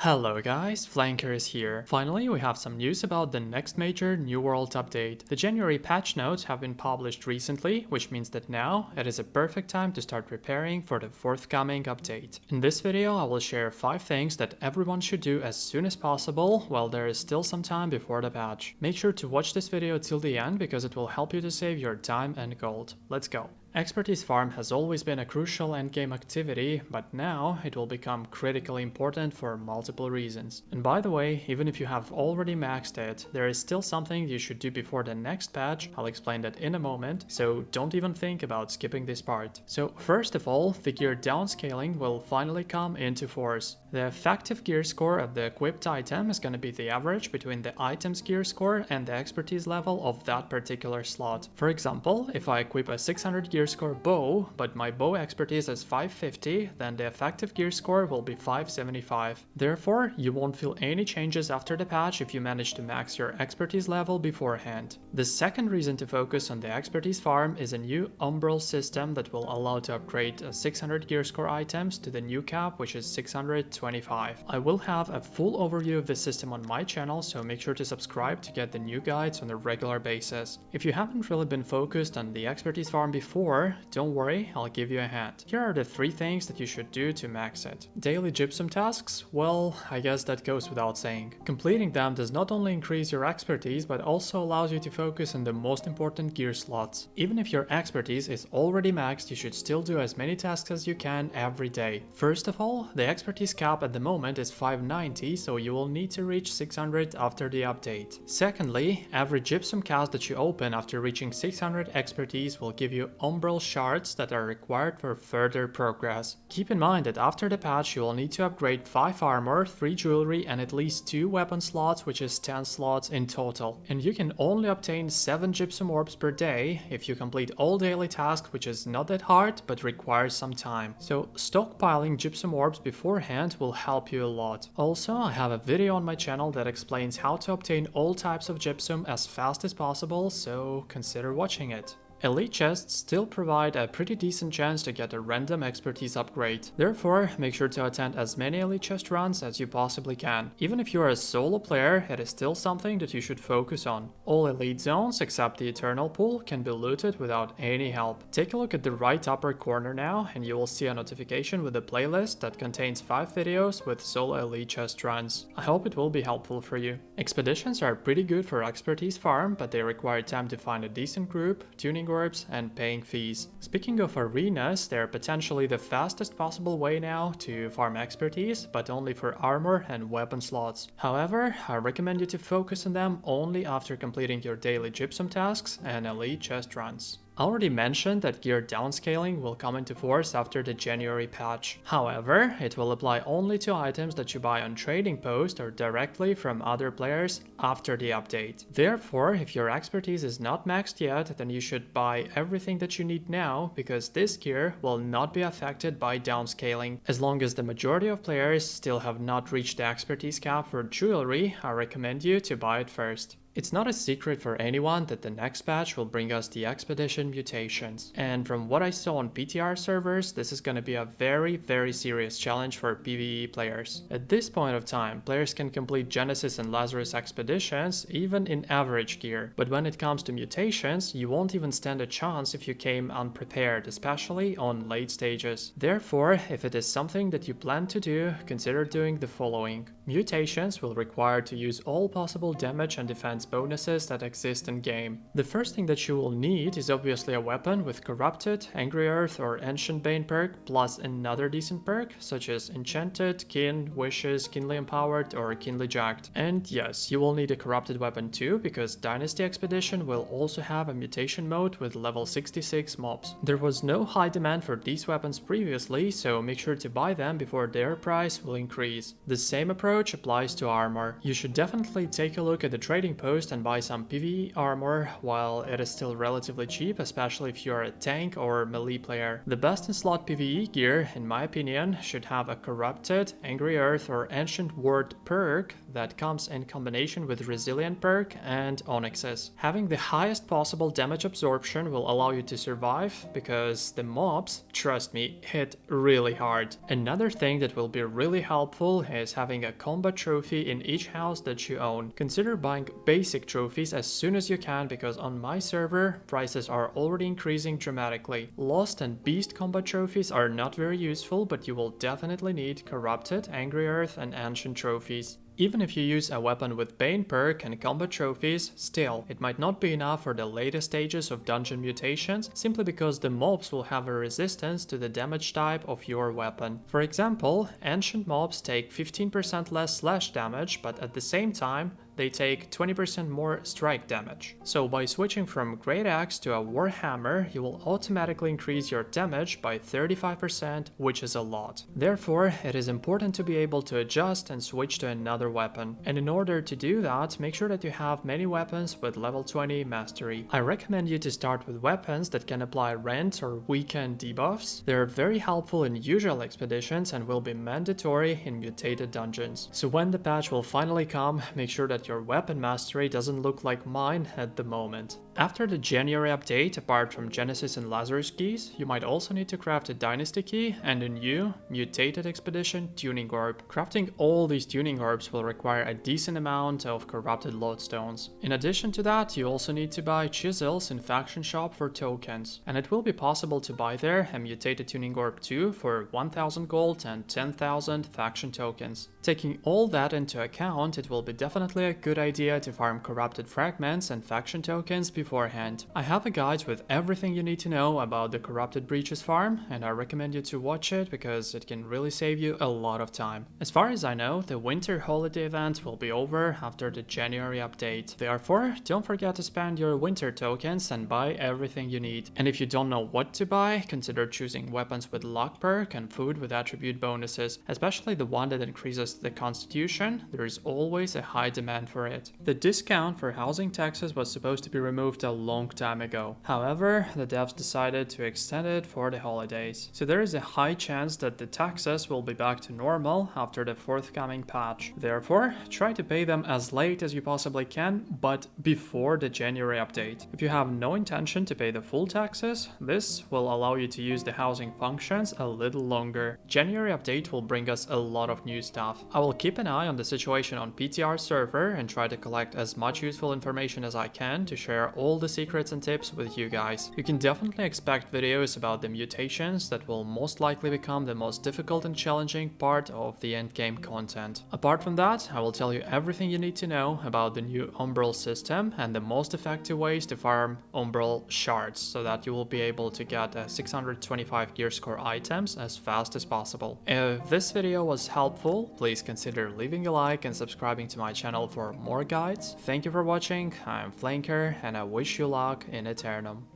Hello guys, Flanker is here. Finally, we have some news about the next major New World update. The January patch notes have been published recently, which means that now it is a perfect time to start preparing for the forthcoming update. In this video, I will share 5 things that everyone should do as soon as possible while there is still some time before the patch. Make sure to watch this video till the end because it will help you to save your time and gold. Let's go. Expertise farm has always been a crucial endgame activity, but now it will become critically important for multiple reasons. And by the way, even if you have already maxed it, there is still something you should do before the next patch. I'll explain that in a moment, so don't even think about skipping this part. So first of all, the gear downscaling will finally come into force. The effective gear score of the equipped item is going to be the average between the item's gear score and the expertise level of that particular slot. For example, if I equip a 600 gear score bow, but my bow expertise is 550, then the effective gear score will be 575. Therefore, you won't feel any changes after the patch if you manage to max your expertise level beforehand. The second reason to focus on the expertise farm is a new umbral system that will allow to upgrade 600 gear score items to the new cap, which is 625. I will have a full overview of this system on my channel, so make sure to subscribe to get the new guides on a regular basis. If you haven't really been focused on the expertise farm before, don't worry, I'll give you a hand. Here are the 3 things that you should do to max it. Daily gypsum tasks? Well, I guess that goes without saying. Completing them does not only increase your expertise, but also allows you to focus on the most important gear slots. Even if your expertise is already maxed, you should still do as many tasks as you can every day. First of all, the expertise cap at the moment is 590, so you will need to reach 600 after the update. Secondly, every gypsum cast that you open after reaching 600 expertise will give you umbral shards that are required for further progress. Keep in mind that after the patch you will need to upgrade 5 armor, 3 jewelry and at least 2 weapon slots, which is 10 slots in total. And you can only obtain 7 gypsum orbs per day if you complete all daily tasks, which is not that hard but requires some time. So stockpiling gypsum orbs beforehand will help you a lot. Also, I have a video on my channel that explains how to obtain all types of gypsum as fast as possible, so consider watching it. Elite chests still provide a pretty decent chance to get a random expertise upgrade. Therefore, make sure to attend as many elite chest runs as you possibly can. Even if you are a solo player, it is still something that you should focus on. All elite zones except the eternal pool can be looted without any help. Take a look at the right upper corner now and you will see a notification with a playlist that contains 5 videos with solo elite chest runs. I hope it will be helpful for you. Expeditions are pretty good for expertise farm, but they require time to find a decent group, tuning orbs and paying fees. Speaking of arenas, they're potentially the fastest possible way now to farm expertise, but only for armor and weapon slots. However, I recommend you to focus on them only after completing your daily gypsum tasks and elite chest runs. I already mentioned that gear downscaling will come into force after the January patch. However, it will apply only to items that you buy on trading post or directly from other players after the update. Therefore, if your expertise is not maxed yet, then you should buy everything that you need now, because this gear will not be affected by downscaling. As long as the majority of players still have not reached the expertise cap for jewelry, I recommend you to buy it first. It's not a secret for anyone that the next patch will bring us the expedition mutations. And from what I saw on PTR servers, this is going to be a very serious challenge for PvE players. At this point of time, players can complete Genesis and Lazarus expeditions even in average gear. But when it comes to mutations, you won't even stand a chance if you came unprepared, especially on late stages. Therefore, if it is something that you plan to do, consider doing the following. Mutations will require to use all possible damage and defense bonuses that exist in game. The first thing that you will need is obviously a weapon with Corrupted, Angry Earth or Ancient Bane perk plus another decent perk such as Enchanted, Kin, Wishes, Kinly Empowered or Kinly Jacked. And yes, you will need a Corrupted weapon too, because Dynasty Expedition will also have a mutation mode with level 66 mobs. There was no high demand for these weapons previously, so make sure to buy them before their price will increase. The same approach applies to armor. You should definitely take a look at the trading post coast and buy some PvE armor while it is still relatively cheap, especially if you're a tank or melee player. The best in slot PvE gear, in my opinion, should have a Corrupted, Angry Earth or Ancient Word perk that comes in combination with Resilient perk and Onyxes. Having the highest possible damage absorption will allow you to survive because the mobs, trust me, hit really hard. Another thing that will be really helpful is having a combat trophy in each house that you own. Consider buying basic trophies as soon as you can because on my server, prices are already increasing dramatically. Lost and Beast combat trophies are not very useful, but you will definitely need Corrupted, Angry Earth and Ancient trophies. Even if you use a weapon with Bane perk and combat trophies, still, it might not be enough for the later stages of dungeon mutations simply because the mobs will have a resistance to the damage type of your weapon. For example, ancient mobs take 15% less slash damage, but at the same time, they take 20% more strike damage. So by switching from Great Axe to a Warhammer, you will automatically increase your damage by 35%, which is a lot. Therefore, it is important to be able to adjust and switch to another weapon. And in order to do that, make sure that you have many weapons with level 20 mastery. I recommend you to start with weapons that can apply rend or weekend debuffs. They are very helpful in usual expeditions and will be mandatory in mutated dungeons. So when the patch will finally come, make sure that your weapon mastery doesn't look like mine at the moment. After the January update, apart from Genesis and Lazarus keys, you might also need to craft a Dynasty key and a new, mutated expedition tuning orb. Crafting all these tuning orbs will require a decent amount of corrupted lodestones. In addition to that, you also need to buy chisels in Faction Shop for tokens, and it will be possible to buy there a mutated tuning orb too for 1000 gold and 10,000 faction tokens. Taking all that into account, it will be definitely a good idea to farm corrupted fragments and faction tokens beforehand. I have a guide with everything you need to know about the corrupted breaches farm, and I recommend you to watch it because it can really save you a lot of time. As far as I know, the winter holiday event will be over after the January update. Therefore, don't forget to spend your winter tokens and buy everything you need. And if you don't know what to buy, consider choosing weapons with luck perk and food with attribute bonuses, especially the one that increases the constitution. There is always a high demand for it. The discount for housing taxes was supposed to be removed a long time ago. However, the devs decided to extend it for the holidays. So there is a high chance that the taxes will be back to normal after the forthcoming patch. Therefore, try to pay them as late as you possibly can, but before the January update. If you have no intention to pay the full taxes, this will allow you to use the housing functions a little longer. January update will bring us a lot of new stuff. I will keep an eye on the situation on PTR server and try to collect as much useful information as I can to share all the secrets and tips with you guys. You can definitely expect videos about the mutations that will most likely become the most difficult and challenging part of the endgame content. Apart from that, I will tell you everything you need to know about the new Umbral system and the most effective ways to farm Umbral shards so that you will be able to get 625 gear score items as fast as possible. If this video was helpful, please consider leaving a like and subscribing to my channel for more guides. Thank you for watching, I'm Flanker and I wish you luck in Eternum.